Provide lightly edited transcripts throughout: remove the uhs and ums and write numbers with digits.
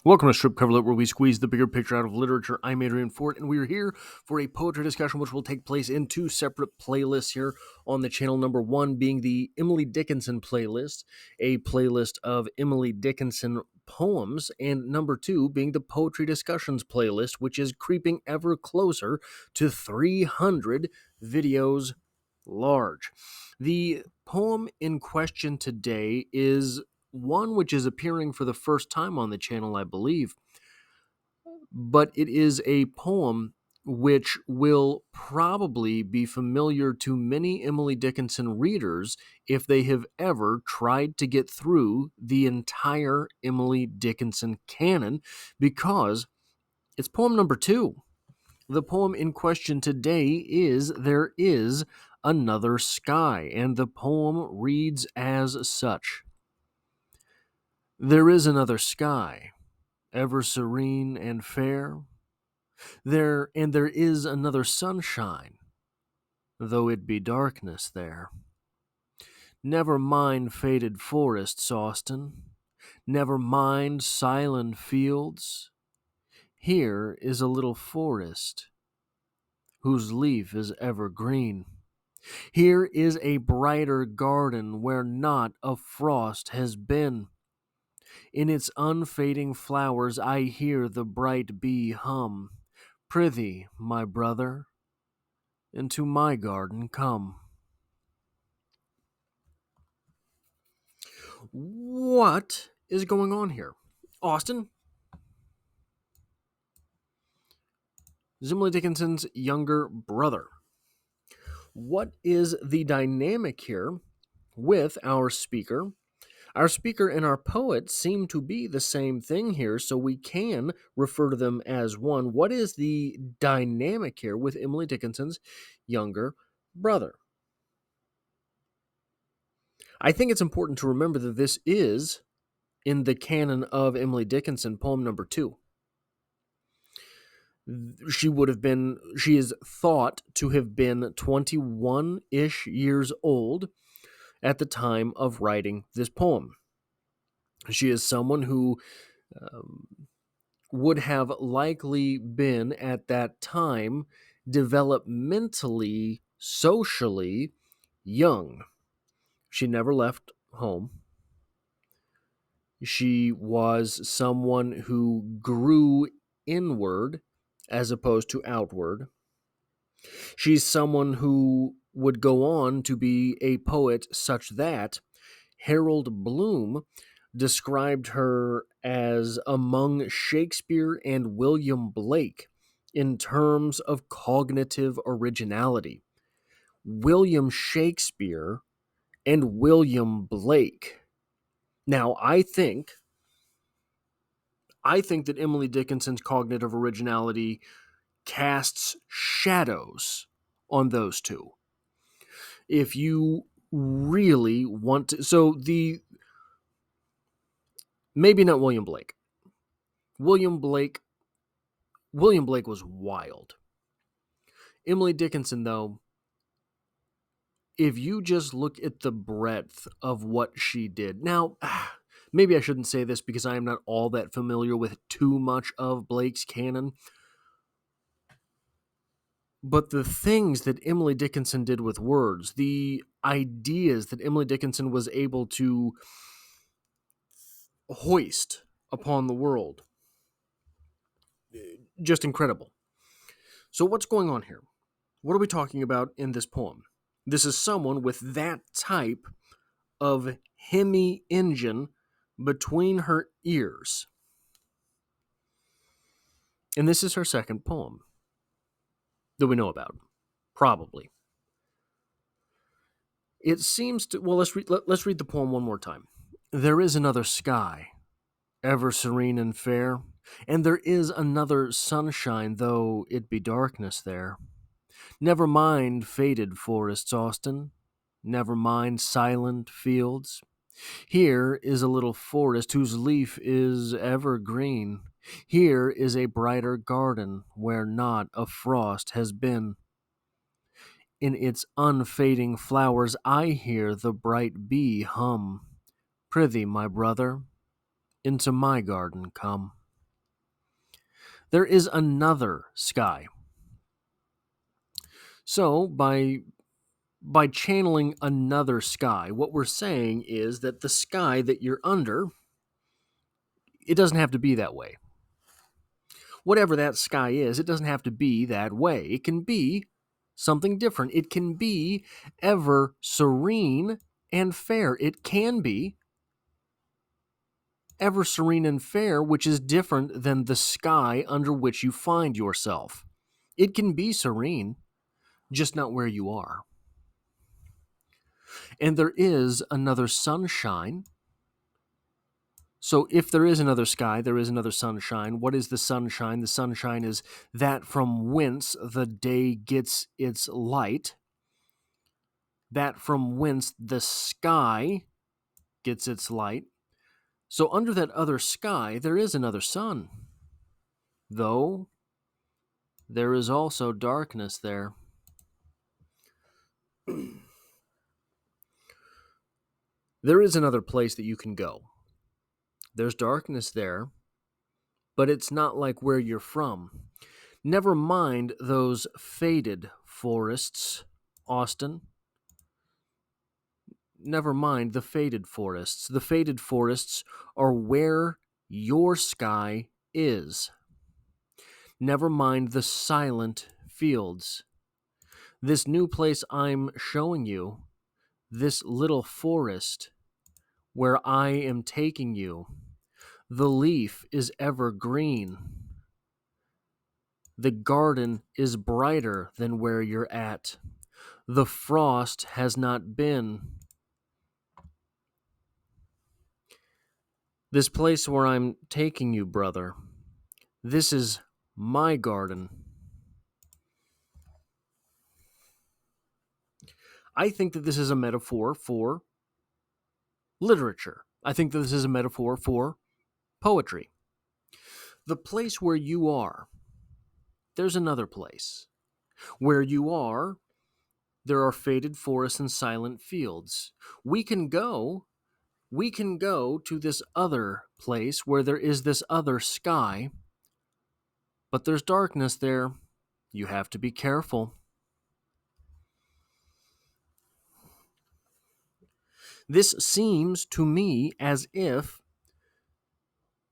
Welcome to Strip Cover Lit, where we squeeze the bigger picture out of literature. I'm Adrian Ford, and we're here for a poetry discussion which will take place in two separate playlists here on the channel. Number one being the Emily Dickinson playlist, a playlist of Emily Dickinson poems, and number two being the Poetry Discussions playlist, which is creeping ever closer to 300 videos large. The poem in question today is one which is appearing for the first time on the channel, I believe, but it is a poem which will probably be familiar to many Emily Dickinson readers if they have ever tried to get through the entire Emily Dickinson canon, because it's poem number 2. The poem in question today is There Is Another Sky, and the poem reads as such. There is another sky, ever serene and fair. There is another sunshine, though it be darkness there. Never mind faded forests, Austin. Never mind silent fields. Here is a little forest, whose leaf is ever green. Here is a brighter garden where not a frost has been. In its unfading flowers I hear the bright bee hum. Prithee, my brother, into my garden come. What is going on here? Austin is Emily Dickinson's younger brother. What is the dynamic here with our speaker? Our speaker and our poet seem to be the same thing here, so we can refer to them as one. What is the dynamic here with Emily Dickinson's younger brother? I think it's important to remember that this is, in the canon of Emily Dickinson, poem number 2. She is thought to have been 21-ish years old at the time of writing this poem. She is someone who would have likely been at that time developmentally, socially young. She never left home. She was someone who grew inward as opposed to outward. She's someone who would go on to be a poet such that Harold Bloom described her as among Shakespeare and William Blake in terms of cognitive originality. William Shakespeare and William Blake. Now, I think that Emily Dickinson's cognitive originality casts shadows on those two. If you really want to, maybe not William Blake. William Blake was wild. Emily Dickinson, though, if you just look at the breadth of what she did. Now, maybe I shouldn't say this because I am not all that familiar with too much of Blake's canon. But the things that Emily Dickinson did with words, the ideas that Emily Dickinson was able to hoist upon the world, just incredible. So what's going on here? What are we talking about in this poem? This is someone with that type of Hemi engine between her ears. And this is her second poem that we know about, probably. It seems to, well, let's read the poem one more time. There is another sky, ever serene and fair, and there is another sunshine, though it be darkness there. Never mind faded forests, Austin. Never mind silent fields. Here is a little forest whose leaf is ever green. Here is a brighter garden where not a frost has been. In its unfading flowers I hear the bright bee hum. Prithee, my brother, into my garden come. There is another sky. So, by channeling another sky, what we're saying is that the sky that you're under, it doesn't have to be that way. Whatever that sky is, it doesn't have to be that way. It can be something different. It can be ever serene and fair. It can be ever serene and fair, which is different than the sky under which you find yourself. It can be serene, just not where you are. And there is another sunshine. So if there is another sky, there is another sunshine. What is the sunshine? The sunshine is that from whence the day gets its light, that from whence the sky gets its light. So under that other sky, there is another sun, though there is also darkness there. There is another place that you can go. There's darkness there, but it's not like where you're from. Never mind those faded forests, Austin. Never mind the faded forests. The faded forests are where your sky is. Never mind the silent fields. This new place I'm showing you, this little forest where I am taking you, the leaf is evergreen. The garden is brighter than where you're at. The frost has not been. This place where I'm taking you, brother, this is my garden. I think that this is a metaphor for literature. I think that this is a metaphor for poetry. The place where you are, there's another place. Where you are, there are faded forests and silent fields. We can go to this other place where there is this other sky, but there's darkness there. You have to be careful. This seems to me as if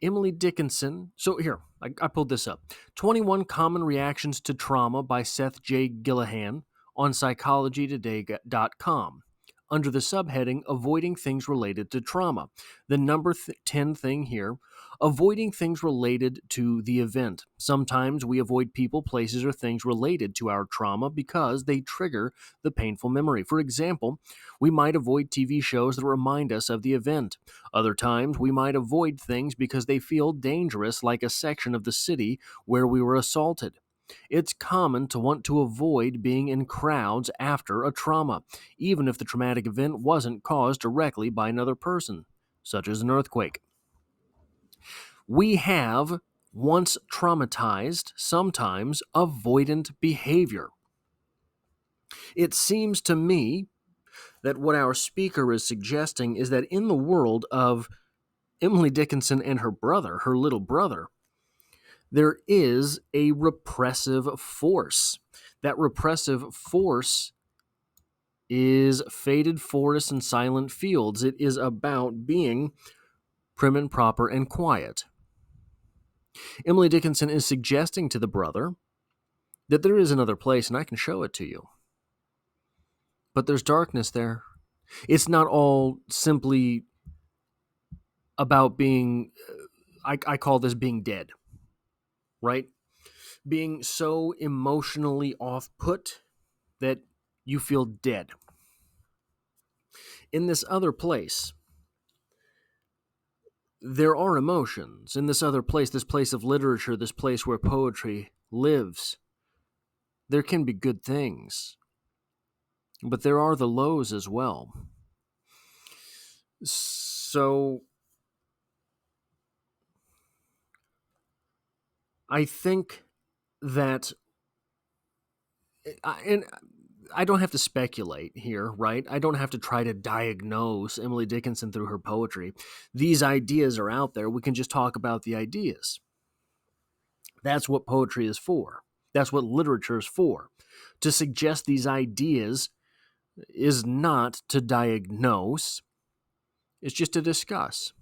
Emily Dickinson. So here, I pulled this up. 21 Common Reactions to Trauma by Seth J. Gillihan on psychologytoday.com. Under the subheading, Avoiding Things Related to Trauma. The number 10 thing here, avoiding things related to the event. Sometimes we avoid people, places, or things related to our trauma because they trigger the painful memory. For example, we might avoid TV shows that remind us of the event. Other times, we might avoid things because they feel dangerous, like a section of the city where we were assaulted. It's common to want to avoid being in crowds after a trauma, even if the traumatic event wasn't caused directly by another person, such as an earthquake. We have, once traumatized, sometimes avoidant behavior. It seems to me that what our speaker is suggesting is that in the world of Emily Dickinson and her brother, her little brother, there is a repressive force. That repressive force is faded forests and silent fields. It is about being prim and proper and quiet. Emily Dickinson is suggesting to the brother that there is another place, and I can show it to you. But there's darkness there. It's not all simply about being, I call this being dead, right? Being so emotionally off-put that you feel dead. In this other place, there are emotions. In this other place, this place of literature, this place where poetry lives, there can be good things. But there are the lows as well. So I think that, and I don't have to speculate here, right? I don't have to try to diagnose Emily Dickinson through her poetry. These ideas are out there. We can just talk about the ideas. That's what poetry is for. That's what literature is for. To suggest these ideas is not to diagnose, it's just to discuss.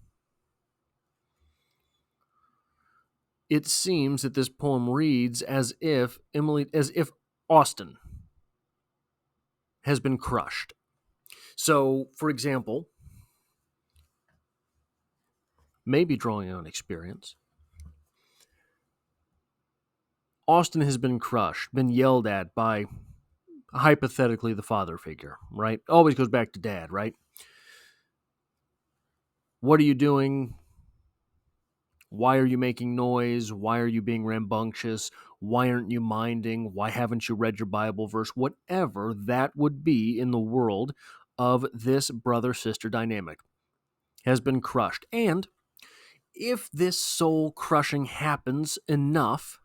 It seems that this poem reads as if Austin has been crushed. So, for example, maybe drawing on experience, Austin has been crushed, been yelled at by hypothetically the father figure, right? Always goes back to dad, right? What are you doing? Why are you making noise? Why are you being rambunctious? Why aren't you minding? Why haven't you read your Bible verse? Whatever that would be in the world of this brother-sister dynamic has been crushed. And if this soul crushing happens enough,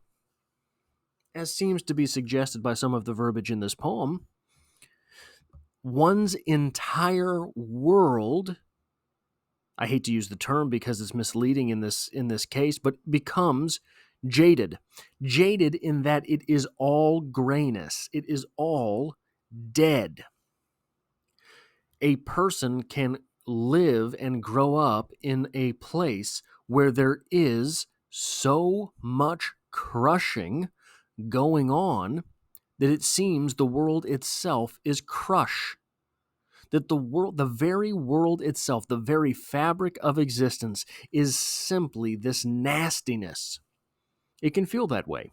as seems to be suggested by some of the verbiage in this poem, one's entire world, I hate to use the term because it's misleading in this case, but becomes jaded. Jaded in that it is all grayness. It is all dead. A person can live and grow up in a place where there is so much crushing going on that it seems the world itself is crushed. That the very world itself, the very fabric of existence is simply this nastiness. It can feel that way.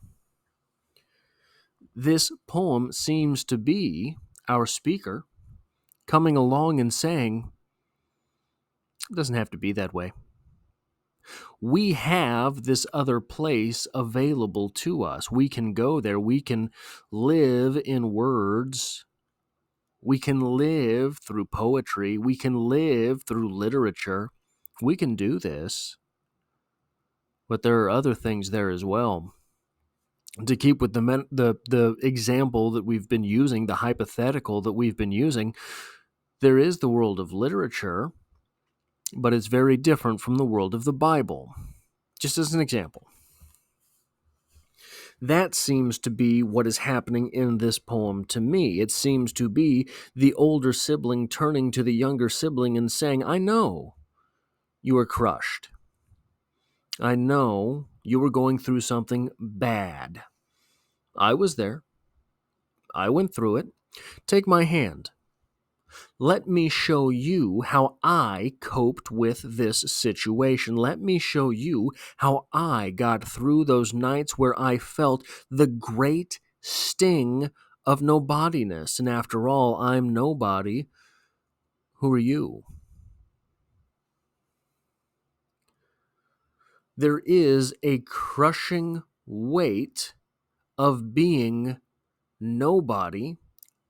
This poem seems to be our speaker coming along and saying, it doesn't have to be that way. We have this other place available to us. We can go there. We can live in words. We can live through poetry. We can live through literature. We can do this. But there are other things there as well. To keep with the example that we've been using, the hypothetical that we've been using, there is the world of literature, but it's very different from the world of the Bible. Just as an example. That seems to be what is happening in this poem to me. It seems to be the older sibling turning to the younger sibling and saying, I know you are crushed. I know you were going through something bad. I was there. I went through it. Take my hand. Let me show you how I coped with this situation. Let me show you how I got through those nights where I felt the great sting of nobodiness. And after all, I'm nobody. Who are you? There is a crushing weight of being nobody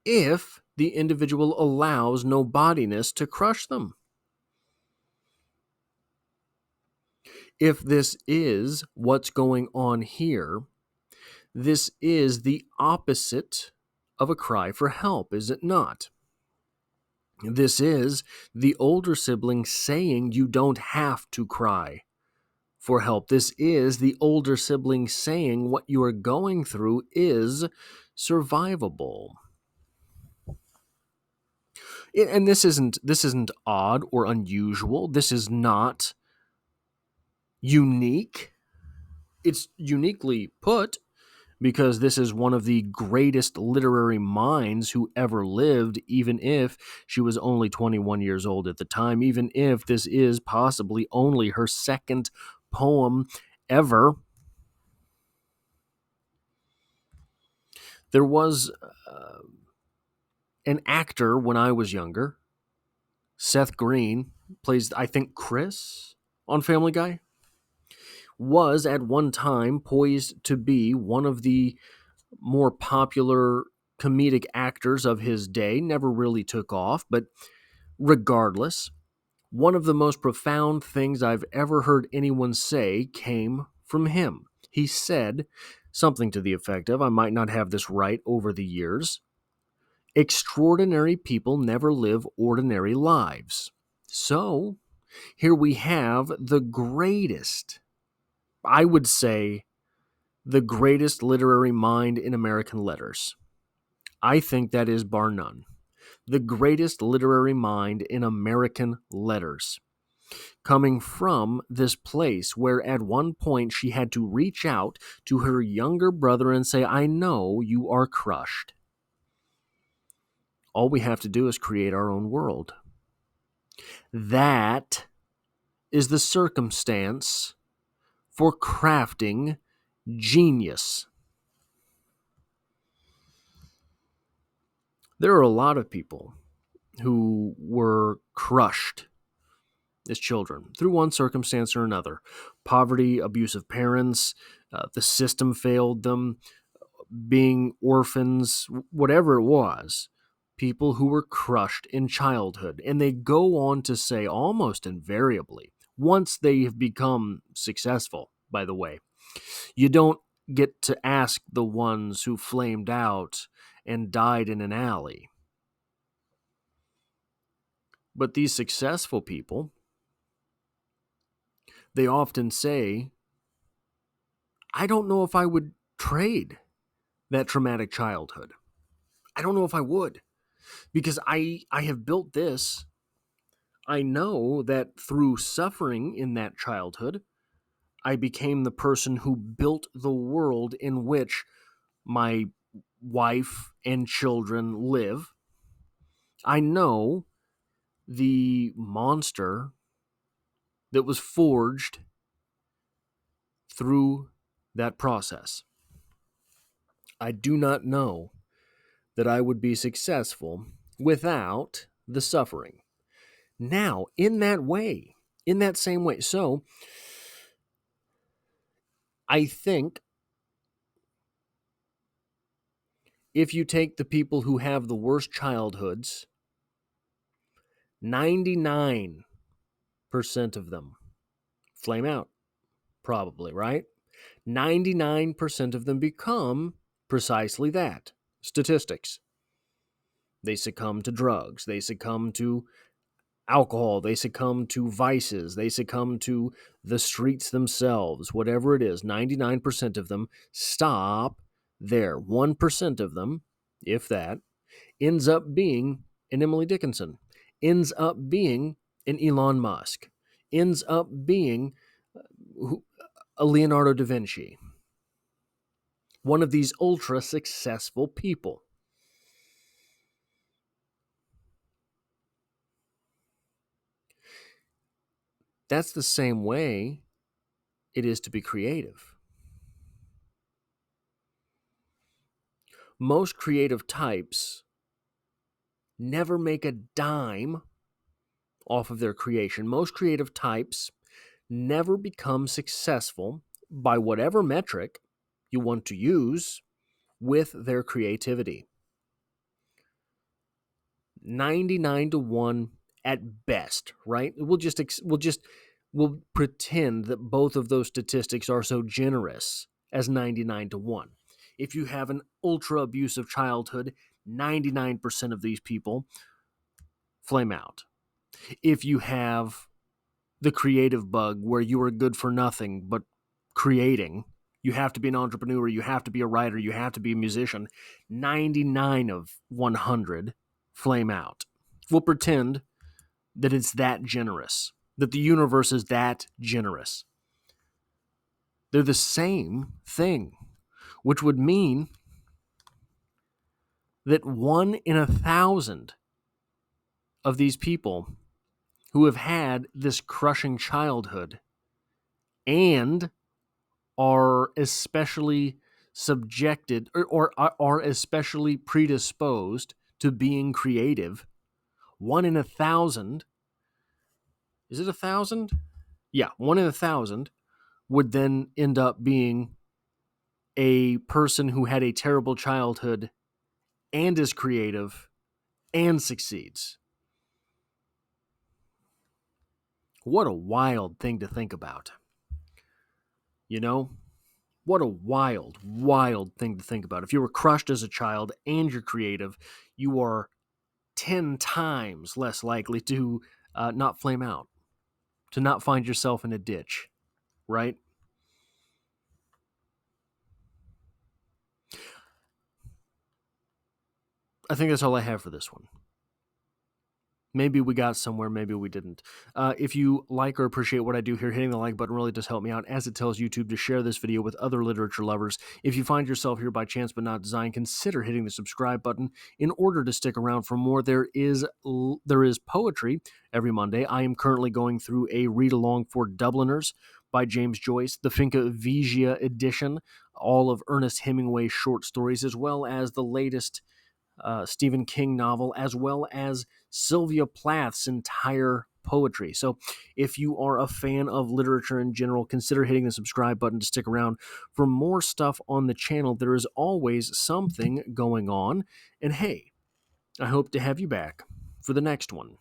if the individual allows nobodiness to crush them. If this is what's going on here, this is the opposite of a cry for help, is it not? This is the older sibling saying you don't have to cry for help. This is the older sibling saying what you are going through is survivable. And this isn't odd or unusual. This is not unique. It's uniquely put because this is one of the greatest literary minds who ever lived, even if she was only 21 years old at the time, even if this is possibly only her second poem ever. There was an actor when I was younger, Seth Green, plays, I think, Chris on Family Guy, was at one time poised to be one of the more popular comedic actors of his day. Never really took off, but regardless, one of the most profound things I've ever heard anyone say came from him. He said something to the effect of, I might not have this right over the years, extraordinary people never live ordinary lives. So, here we have the greatest, I would say, the greatest literary mind in American letters. I think that is bar none. The greatest literary mind in American letters. Coming from this place where at one point she had to reach out to her younger brother and say, I know you are crushed. All we have to do is create our own world. That is the circumstance for crafting genius. There are a lot of people who were crushed as children through one circumstance or another. Poverty, abusive parents, the system failed them, being orphans, whatever it was. People who were crushed in childhood. And they go on to say almost invariably, once they have become successful, by the way, you don't get to ask the ones who flamed out and died in an alley. But these successful people, they often say, I don't know if I would trade that traumatic childhood. I don't know if I would, because I have built this. I know that through suffering in that childhood, I became the person who built the world in which my wife and children live. I know the monster that was forged through that process. I do not know that I would be successful without the suffering. Now, in that way, in that same way, so I think if you take the people who have the worst childhoods, 99% of them flame out, probably, right? 99% of them become precisely that, statistics. They succumb to drugs. They succumb to alcohol. They succumb to vices. They succumb to the streets themselves. Whatever it is, 99% of them stop there. 1% of them, if that, ends up being an Emily Dickinson, ends up being an Elon Musk, ends up being a Leonardo da Vinci, one of these ultra successful people. That's the same way it is to be creative. Most creative types never make a dime off of their creation. Most creative types never become successful by whatever metric you want to use with their creativity. 99 to 1 at best, right? We'll pretend that both of those statistics are so generous as 99 to 1. If you have an ultra abusive childhood, 99% of these people flame out. If you have the creative bug where you are good for nothing but creating, you have to be an entrepreneur, you have to be a writer, you have to be a musician, 99 of 100 flame out. We'll pretend that it's that generous, that the universe is that generous. They're the same thing, which would mean that 1 in 1,000 of these people who have had this crushing childhood and are especially subjected or are especially predisposed to being creative, 1 in 1,000, is it 1,000? Yeah, 1 in 1,000 would then end up being a person who had a terrible childhood and is creative and succeeds. What a wild thing to think about. You know? What a wild, wild thing to think about. If you were crushed as a child and you're creative, you are 10 times less likely to not flame out, to not find yourself in a ditch, right? I think that's all I have for this one. Maybe we got somewhere, maybe we didn't. If you like or appreciate what I do here, hitting the like button really does help me out, as it tells YouTube to share this video with other literature lovers. If you find yourself here by chance but not design, consider hitting the subscribe button in order to stick around for more. There is poetry every Monday. I am currently going through a read-along for Dubliners by James Joyce, the Finca Vigia edition, all of Ernest Hemingway's short stories, as well as the latest Stephen King novel, as well as Sylvia Plath's entire poetry. So if you are a fan of literature in general, consider hitting the subscribe button to stick around for more stuff on the channel. There is always something going on. And hey, I hope to have you back for the next one.